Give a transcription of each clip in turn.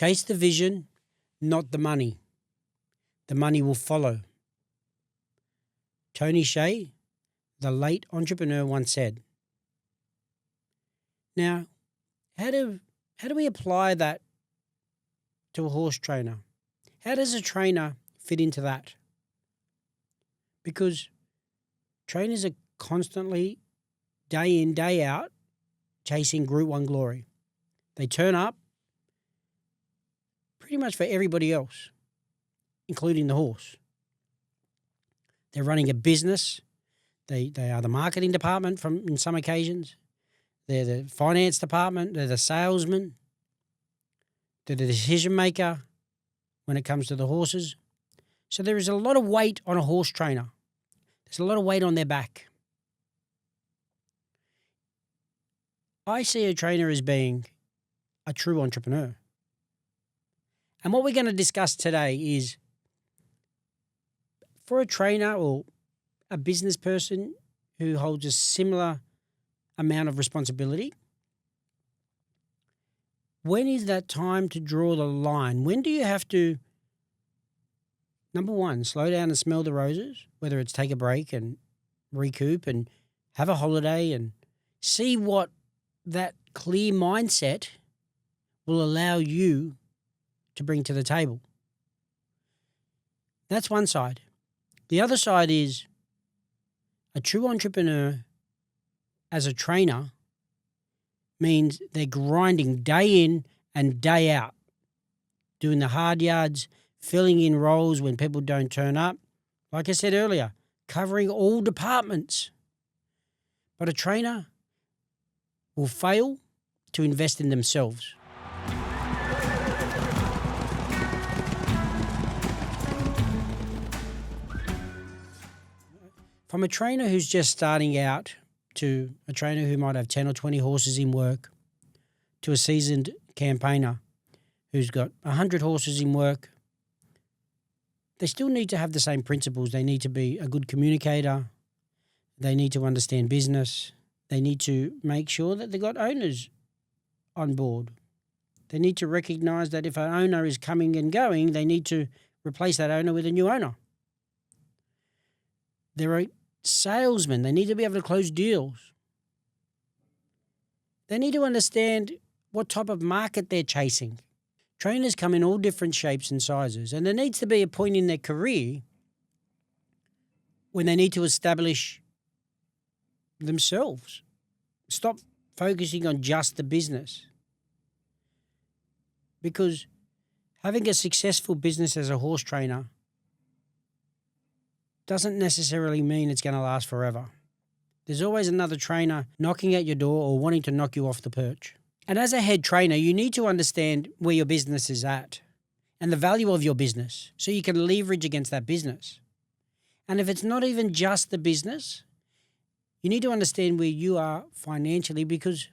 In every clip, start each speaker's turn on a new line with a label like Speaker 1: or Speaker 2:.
Speaker 1: Chase the vision, not the money. The money will follow. Tony Hsieh, the late entrepreneur, once said. Now, how do we apply that to a horse trainer? How does a trainer fit into that? Because trainers are constantly, day in, day out, chasing Group 1 glory. They turn up pretty much for everybody else, including the horse. They're running a business. They are the marketing department in some occasions. They're the finance department. They're the salesman. They're the decision maker when it comes to the horses. So there is a lot of weight on a horse trainer. There's a lot of weight on their back. I see a trainer as being a true entrepreneur. And what we're going to discuss today is, for a trainer or a business person who holds a similar amount of responsibility, when is that time to draw the line? When do you have to, number one, slow down and smell the roses, whether it's take a break and recoup and have a holiday and see what that clear mindset will allow you to bring to the table. That's one side. The other side is a true entrepreneur as a trainer means they're grinding day in and day out, doing the hard yards, filling in roles when people don't turn up. Like I said earlier, covering all departments. But a trainer will fail to invest in themselves. From a trainer who's just starting out to a trainer who might have 10 or 20 horses in work to a seasoned campaigner who's got 100 horses in work, they still need to have the same principles. They need to be a good communicator. They need to understand business. They need to make sure that they've got owners on board. They need to recognize that if an owner is coming and going, they need to replace that owner with a new owner. There are salesmen. They need to be able to close deals. They need to understand what type of market they're chasing. Trainers come in all different shapes and sizes, and there needs to be a point in their career when they need to establish themselves. Stop focusing on just the business. Because having a successful business as a horse trainer doesn't necessarily mean it's going to last forever. There's always another trainer knocking at your door or wanting to knock you off the perch. And as a head trainer, you need to understand where your business is at and the value of your business so you can leverage against that business. And if it's not even just the business, you need to understand where you are financially, because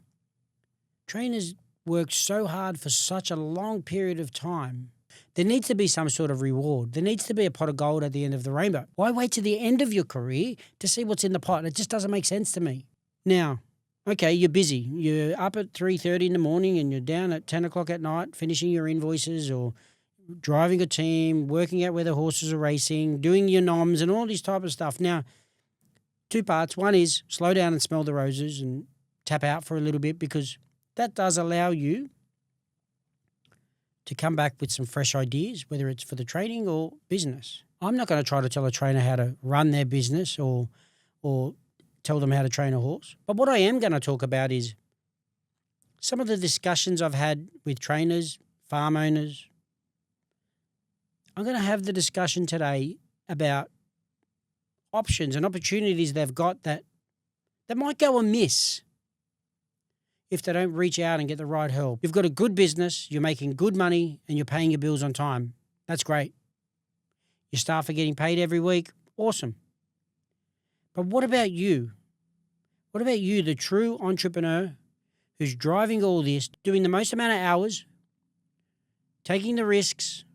Speaker 1: trainers work so hard for such a long period of time. There needs to be some sort of reward. There needs to be a pot of gold at the end of the rainbow. Why wait to the end of your career to see what's in the pot? It just doesn't make sense to me. Now, okay, you're busy. You're up at 3:30 in the morning and you're down at 10 o'clock at night finishing your invoices or driving a team, working out where the horses are racing, doing your noms and all this type of stuff. Now, two parts. One is slow down and smell the roses and tap out for a little bit, because that does allow you to come back with some fresh ideas, whether it's for the training or business. I'm not going to try to tell a trainer how to run their business or tell them how to train a horse. But what I am going to talk about is some of the discussions I've had with trainers, farm owners. I'm going to have the discussion today about options and opportunities they've got that might go amiss if they don't reach out and get the right help. You've got a good business, you're making good money, and you're paying your bills on time. That's great. Your staff are getting paid every week. Awesome. But what about you? What about you, the true entrepreneur who's driving all this, doing the most amount of hours, taking the risks,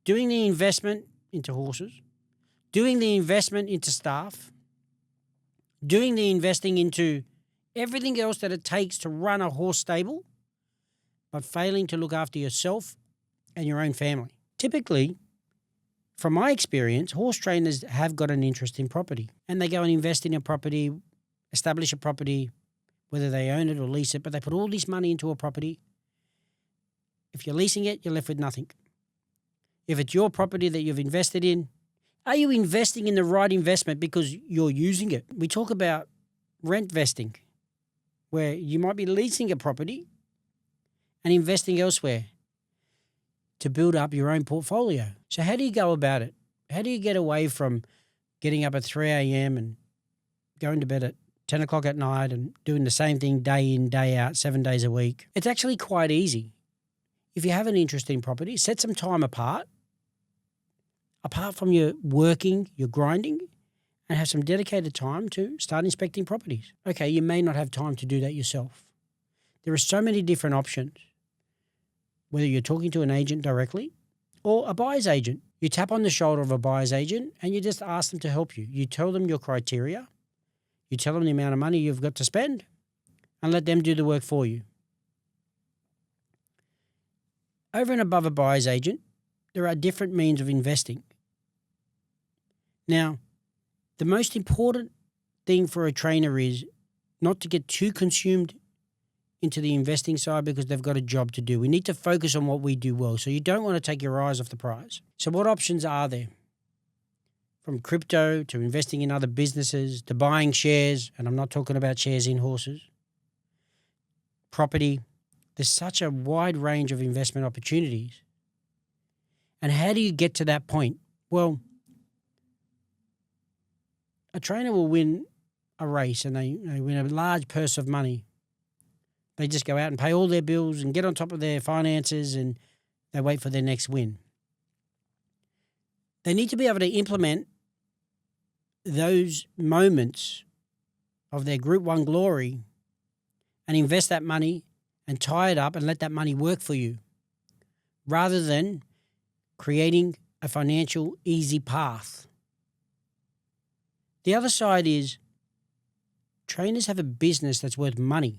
Speaker 1: doing the investment into horses, doing the investment into staff, doing the investing into everything else that it takes to run a horse stable, but failing to look after yourself and your own family. Typically, from my experience, horse trainers have got an interest in property and they go and invest in a property, establish a property, whether they own it or lease it, but they put all this money into a property. If you're leasing it, you're left with nothing. If it's your property that you've invested in, are you investing in the right investment because you're using it? We talk about rent vesting, where you might be leasing a property and investing elsewhere to build up your own portfolio. So how do you go about it? How do you get away from getting up at 3 a.m. and going to bed at 10 o'clock at night and doing the same thing day in, day out, 7 days a week? It's actually quite easy. If you have an interest in property, set some time apart from your working, your grinding, and have some dedicated time to start inspecting properties. Okay, you may not have time to do that yourself. There are so many different options. Whether you're talking to an agent directly or a buyer's agent. You tap on the shoulder of a buyer's agent and you just ask them to help you. You tell them your criteria. You tell them the amount of money you've got to spend and let them do the work for you. Over and above a buyer's agent, there are different means of investing. Now, the most important thing for a trainer is not to get too consumed into the investing side because they've got a job to do. We need to focus on what we do well. So you don't want to take your eyes off the prize. So what options are there? From crypto to investing in other businesses to buying shares, and I'm not talking about shares in horses, property. There's such a wide range of investment opportunities. And how do you get to that point? Well, a trainer will win a race and they win a large purse of money. They just go out and pay all their bills and get on top of their finances and they wait for their next win. They need to be able to implement those moments of their Group 1 glory and invest that money and tie it up and let that money work for you rather than creating a financial easy path. The other side is trainers have a business that's worth money.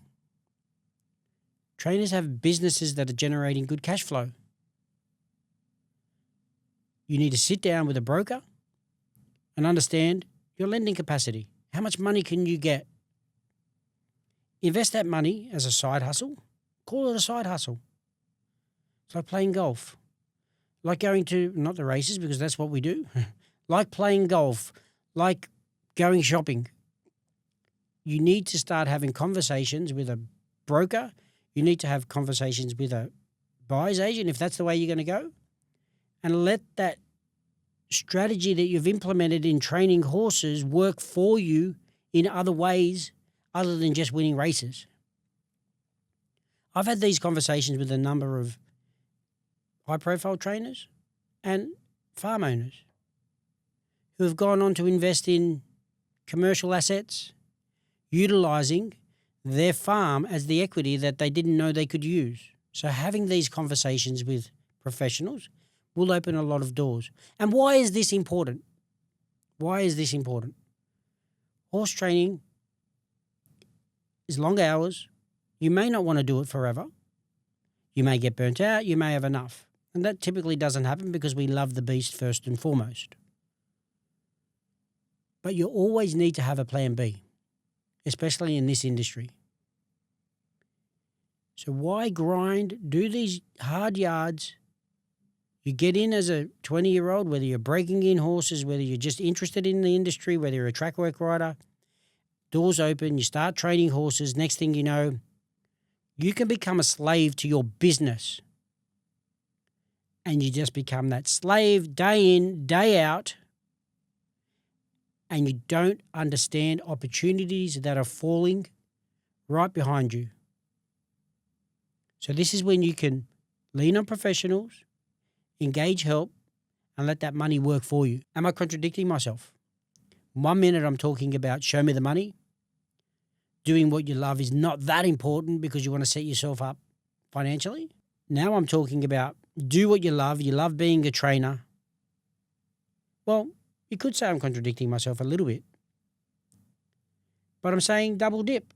Speaker 1: Trainers have businesses that are generating good cash flow. You need to sit down with a broker and understand your lending capacity. How much money can you get? Invest that money as a side hustle. Call it a side hustle. It's like playing golf. Like going to, not the races because that's what we do, like playing golf, like going shopping. You need to start having conversations with a broker. You need to have conversations with a buyer's agent if that's the way you're going to go. And let that strategy that you've implemented in training horses work for you in other ways other than just winning races. I've had these conversations with a number of high-profile trainers and farm owners who have gone on to invest in commercial assets, utilising their farm as the equity that they didn't know they could use. So having these conversations with professionals will open a lot of doors. And why is this important? Why is this important? Horse training is long hours. You may not want to do it forever. You may get burnt out. You may have enough. And that typically doesn't happen because we love the beast first and foremost. But you always need to have a plan B, especially in this industry. So why grind? Do these hard yards. You get in as a 20-year-old, whether you're breaking in horses, whether you're just interested in the industry, whether you're a track work rider, doors open, you start training horses. Next thing you know, you can become a slave to your business. And you just become that slave day in, day out. And you don't understand opportunities that are falling right behind you. So this is when you can lean on professionals, engage help, and let that money work for you. Am I contradicting myself? 1 minute I'm talking about show me the money. Doing what you love is not that important because you want to set yourself up financially. Now I'm talking about do what you love. You love being a trainer. Well, you could say I'm contradicting myself a little bit. But I'm saying double dip.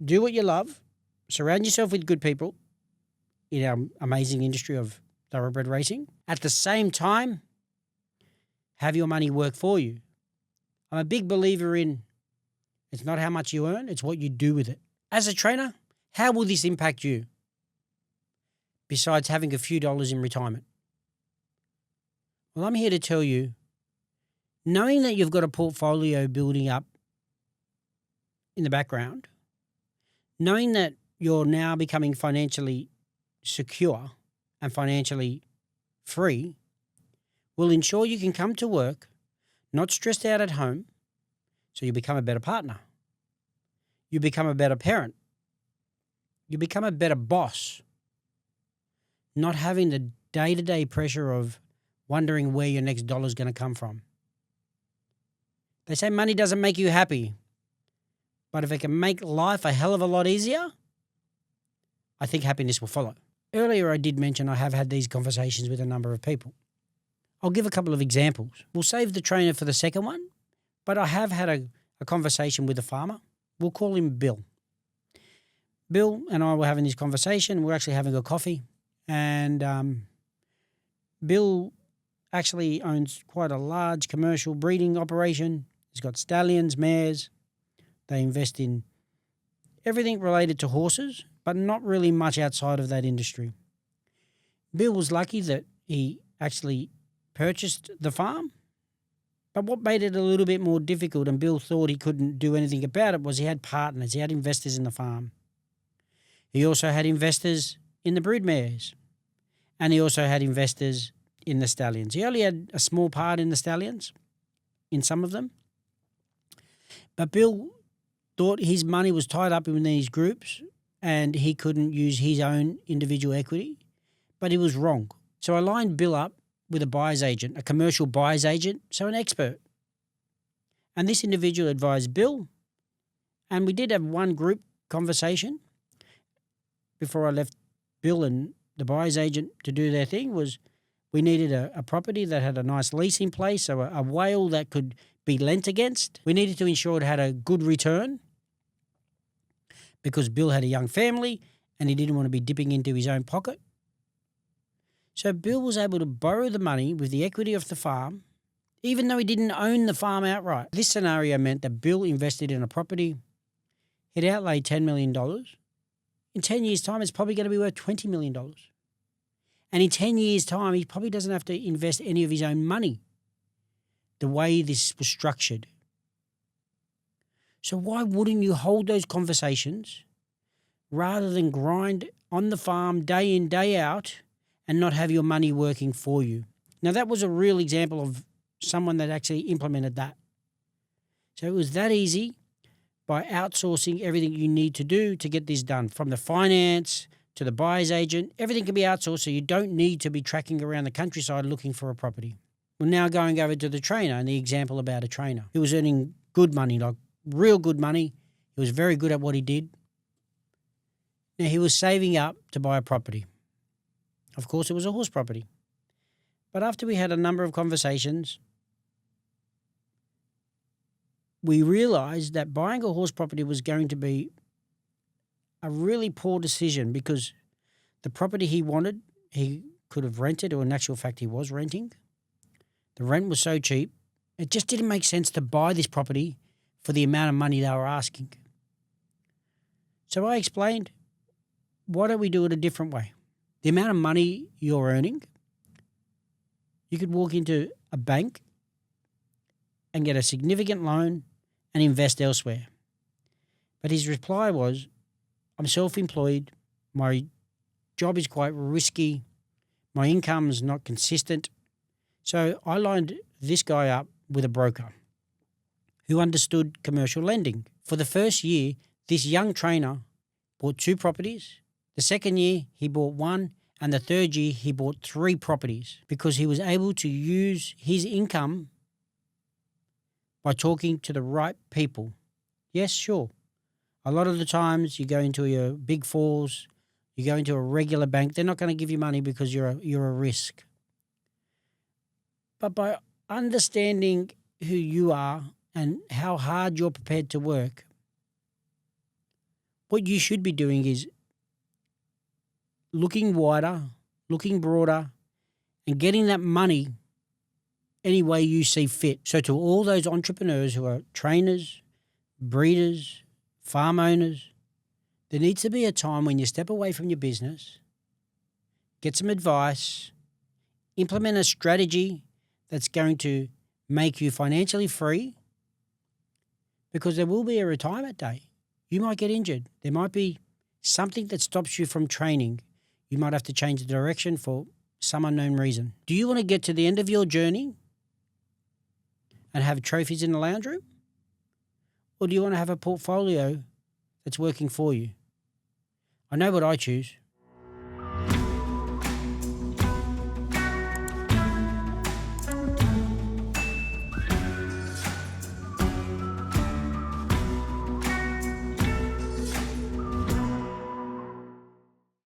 Speaker 1: Do what you love. Surround yourself with good people. in our amazing industry of thoroughbred racing. At the same time, have your money work for you. I'm a big believer in it's not how much you earn, it's what you do with it. As a trainer, how will this impact you besides having a few dollars in retirement? Well, I'm here to tell you, knowing that you've got a portfolio building up in the background, knowing that you're now becoming financially secure and financially free will ensure you can come to work not stressed out at home, so you become a better partner. You become a better parent. You become a better boss. Not having the day-to-day pressure of wondering where your next dollar is going to come from. They say money doesn't make you happy, but if it can make life a hell of a lot easier, I think happiness will follow. Earlier I did mention I have had these conversations with a number of people. I'll give a couple of examples. We'll save the trainer for the second one, but I have had a conversation with a farmer. We'll call him Bill. Bill and I were having this conversation. We're actually having a coffee. And Bill actually owns quite a large commercial breeding operation. He's got stallions, mares. They invest in everything related to horses, but not really much outside of that industry. Bill was lucky that he actually purchased the farm, but what made it a little bit more difficult, and Bill thought he couldn't do anything about it, was he had partners. He had investors in the farm. He also had investors in the brood mares, and he also had investors in the stallions. He only had a small part in the stallions, in some of them. But Bill thought his money was tied up in these groups and he couldn't use his own individual equity, but he was wrong. So I lined Bill up with a buyer's agent, a commercial buyer's agent, so an expert. And this individual advised Bill, and we did have one group conversation before I left Bill and the buyer's agent to do their thing. Was we needed a property that had a nice lease in place, so a whale that could be lent against. We needed to ensure it had a good return because Bill had a young family and he didn't want to be dipping into his own pocket. So Bill was able to borrow the money with the equity of the farm, even though he didn't own the farm outright. This scenario meant that Bill invested in a property. He'd outlaid $10 million. In 10 years' time, it's probably going to be worth $20 million. And in 10 years' time, he probably doesn't have to invest any of his own money the way this was structured. So why wouldn't you hold those conversations rather than grind on the farm day in, day out and not have your money working for you? Now, that was a real example of someone that actually implemented that. So it was that easy by outsourcing everything you need to do to get this done, from the finance to the buyer's agent. Everything can be outsourced, so you don't need to be tracking around the countryside looking for a property. We're now going over to the trainer and the example about a trainer. He was earning good money, like real good money. He was very good at what he did. Now, he was saving up to buy a property. Of course, it was a horse property. But after we had a number of conversations, we realized that buying a horse property was going to be a really poor decision because the property he wanted, he could have rented, or in actual fact, he was renting. The rent was so cheap, it just didn't make sense to buy this property for the amount of money they were asking. So I explained, why don't we do it a different way? The amount of money you're earning, you could walk into a bank and get a significant loan and invest elsewhere. But his reply was, I'm self-employed, my job is quite risky, my income's not consistent. So I lined this guy up with a broker who understood commercial lending. For the first year, this young trainer bought 2 properties. The second year, he bought 1. And the third year, he bought 3 properties because he was able to use his income by talking to the right people. Yes, sure. A lot of the times you go into your big fours, you go into a regular bank, they're not going to give you money because you're a risk. But by understanding who you are and how hard you're prepared to work, what you should be doing is looking wider, looking broader, and getting that money any way you see fit. So to all those entrepreneurs who are trainers, breeders, farm owners, there needs to be a time when you step away from your business, get some advice, implement a strategy that's going to make you financially free, because there will be a retirement day. You might get injured. There might be something that stops you from training. You might have to change the direction for some unknown reason. Do you want to get to the end of your journey and have trophies in the lounge room? Or do you want to have a portfolio that's working for you? I know what I choose.